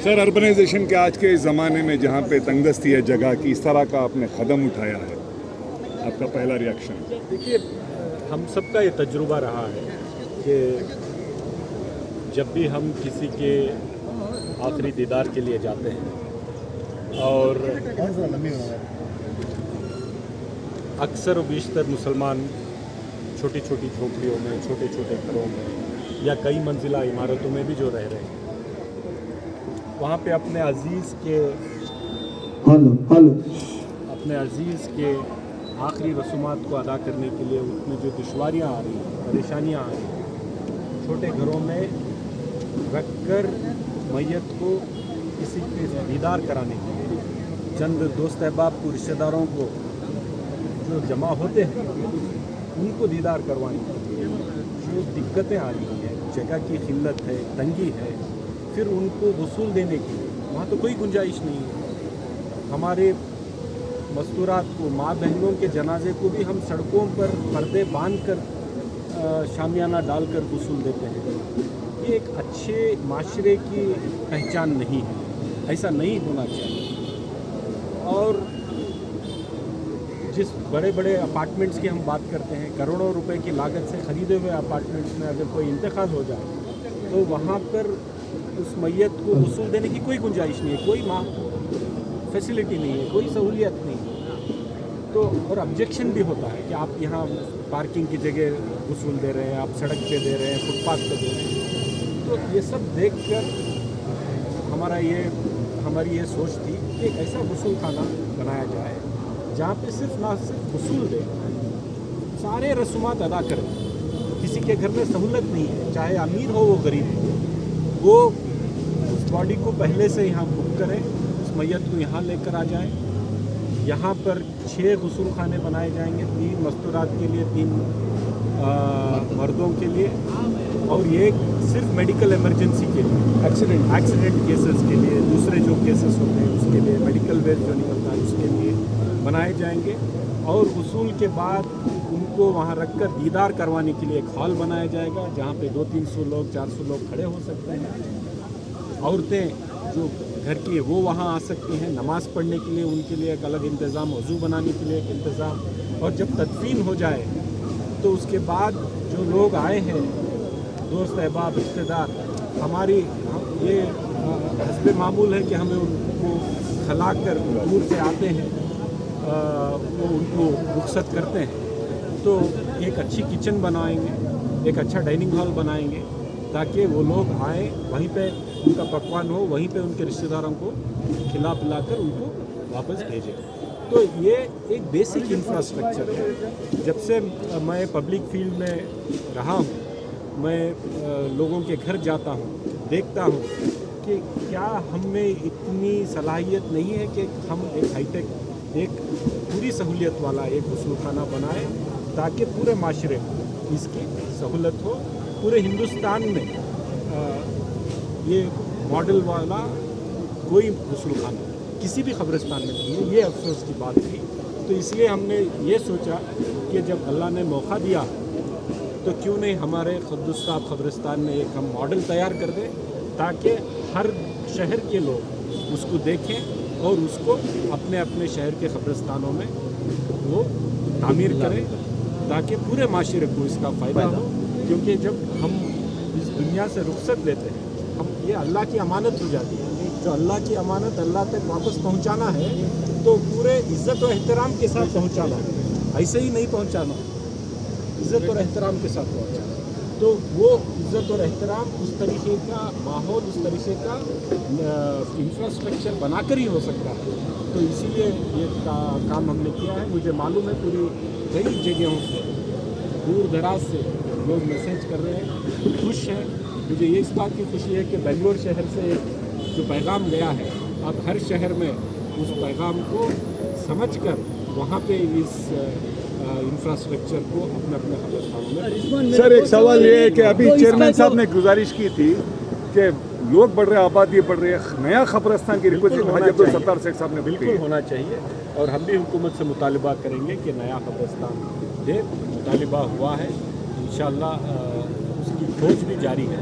سر urbanisation کے آج کے زمانے میں جہاں پہ تنگ دستی ہے جگہ کی، اس طرح کا آپ نے قدم اٹھایا ہے، آپ کا پہلا ریاکشن؟ دیکھیے، ہم سب کا یہ تجربہ رہا ہے کہ جب بھی ہم کسی کے آخری دیدار کے لیے جاتے ہیں اور اکثر و بیشتر مسلمان چھوٹی چھوٹی جھونپڑیوں میں، چھوٹے چھوٹے گھروں میں یا کئی منزلہ عمارتوں میں بھی جو رہ رہے ہیں، وہاں پہ اپنے عزیز کے آخری رسومات کو ادا کرنے کے لیے اس میں جو دشواریاں آ رہی ہیں، پریشانیاں آ رہی ہیں، چھوٹے گھروں میں رکھ کر میت کو کسی کے دیدار کرانے کے لیے چند دوست احباب کو، رشتہ داروں کو جو جمع ہوتے ہیں ان کو دیدار کروانے کے لیے جو دقتیں آ رہی ہیں، جگہ کی قلت ہے، تنگی ہے، پھر ان کو وصول دینے کے لیے وہاں تو کوئی گنجائش نہیں ہے۔ ہمارے مستورات کو، ماں بہنوں کے جنازے کو بھی ہم سڑکوں پر پردے باندھ کر، شامیانہ ڈال کر وصول دیتے ہیں۔ یہ ایک اچھے معاشرے کی پہچان نہیں ہے، ایسا نہیں ہونا چاہیے۔ اور جس بڑے بڑے اپارٹمنٹس کی ہم بات کرتے ہیں، کروڑوں روپے کی لاگت سے خریدے ہوئے اپارٹمنٹس میں اگر کوئی انتقال ہو جائے تو وہاں پر اس میت کو وصول دینے کی کوئی گنجائش نہیں ہے، کوئی فیسلٹی نہیں ہے، کوئی سہولیت نہیں ہے۔ تو اور آبجیکشن بھی ہوتا ہے کہ آپ یہاں پارکنگ کی جگہ وصول دے رہے ہیں، آپ سڑک پہ دے رہے ہیں، فٹ پاتھ پہ دے رہے ہیں۔ تو یہ سب دیکھ کر ہماری یہ سوچ تھی کہ ایک ایسا غسل خانہ بنایا جائے جہاں پہ نہ صرف غسل دے، سارے رسومات ادا کریں۔ کسی کے گھر میں سہولت نہیں ہے، چاہے امیر ہو وہ غریب ہو، وہ اس باڈی کو پہلے سے یہاں بک کرے، اس میت کو یہاں لے کر آ جائے۔ یہاں پر 6 غسل خانے بنائے جائیں گے، 3 مستورات کے لیے، 3 مردوں کے لیے، اور یہ صرف میڈیکل ایمرجنسی کے لیے، ایکسیڈنٹ کیسز کے لیے، دوسرے جو کیسز ہوتے ہیں اس کے لیے، میڈیکل ویسٹ جو نکلتا ہے اس کے لیے بنائے جائیں گے۔ اور غسل کے بعد ان کو وہاں رکھ کر دیدار کروانے کے لیے ایک ہال بنایا جائے گا جہاں پہ 200-300 لوگ، 400 لوگ کھڑے ہو سکتے ہیں۔ عورتیں جو گھر کی وہ وہاں آ سکتی ہیں نماز پڑھنے کے لیے، ان کے لیے ایک الگ انتظام، وضو بنانے کے لیے ایک انتظام۔ اور جب تدفین ہو جائے تو اس کے بعد جو لوگ آئے ہیں، دوست احباب، رشتہ دار، یہ حسب معمول ہے کہ ہمیں ان کو کھلا کر دور سے آتے ہیں، وہ ان کو رخصت کرتے ہیں، تو ایک اچھی کچن بنائیں گے، ایک اچھا ڈائننگ ہال بنائیں گے تاکہ وہ لوگ آئیں، وہیں پہ ان کا پکوان ہو، وہیں پہ ان کے رشتہ داروں کو کھلا پلا کر ان کو واپس بھیجیں۔ تو یہ ایک بیسک انفراسٹرکچر ہے۔ جب سے میں پبلک فیلڈ میں رہا ہوں، میں لوگوں کے گھر جاتا ہوں، دیکھتا ہوں کہ کیا ہم میں اتنی صلاحیت نہیں ہے کہ ہم ایک ہائی ٹیک، ایک پوری سہولیت والا ایک غسل خانہ بنائیں تاکہ پورے معاشرے کو اس کی سہولت ہو۔ پورے ہندوستان میں یہ ماڈل والا کوئی غسل خانہ کسی بھی قبرستان میں نہیں ہے، یہ افسوس کی بات تھی۔ تو اس لیے ہم نے یہ سوچا کہ جب اللہ نے موقع دیا تو کیوں نہیں ہمارے قدس صاحب قبرستان میں ایک ہم ماڈل تیار کر دیں تاکہ ہر شہر کے لوگ اس کو دیکھیں اور اس کو اپنے اپنے شہر کے قبرستانوں میں وہ تعمیر کریں تاکہ پورے معاشرے کو اس کا فائدہ ہو۔ کیونکہ جب ہم اس دنیا سے رخصت لیتے ہیں، یہ اللہ کی امانت ہو جاتی ہے۔ جو اللہ کی امانت اللہ تک واپس پہنچانا ہے تو پورے عزت و احترام کے ساتھ پہنچانا ہے، ایسے ہی نہیں پہنچانا، عزت اور احترام کے ساتھ پہنچانا۔ تو وہ عزت اور احترام اس طریقے کا ماحول، اس طریقے کا انفراسٹرکچر بنا کر ہی ہو سکتا ہے۔ تو اسی لیے یہ کام ہم نے کیا ہے۔ مجھے معلوم ہے پوری کئی جگہوں سے، دور دراز سے لوگ میسیج کر رہے ہیں، خوش ہیں۔ مجھے یہ اس بات کی خوشی ہے کہ بنگلور شہر سے جو پیغام گیا ہے، اب ہر شہر میں اس پیغام کو سمجھ کر وہاں پہ اس انفراسٹرکچر کو اپنے اپنے قبرستانوں میں۔ سر ایک سوال یہ ہے کہ ابھی چیئرمین صاحب نے گزارش کی تھی کہ لوگ بڑھ رہے ہیں، آبادی بڑھ رہی ہے، نیا قبرستان کی ریکویسٹ حاجی عبدالستار شیخ صاحب نے بالکل ہونا چاہیے، اور ہم بھی حکومت سے مطالبہ کریں گے کہ نیا قبرستان دے۔ مطالبہ ہوا ہے، انشاءاللہ اس کی کھوج بھی جاری ہے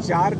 4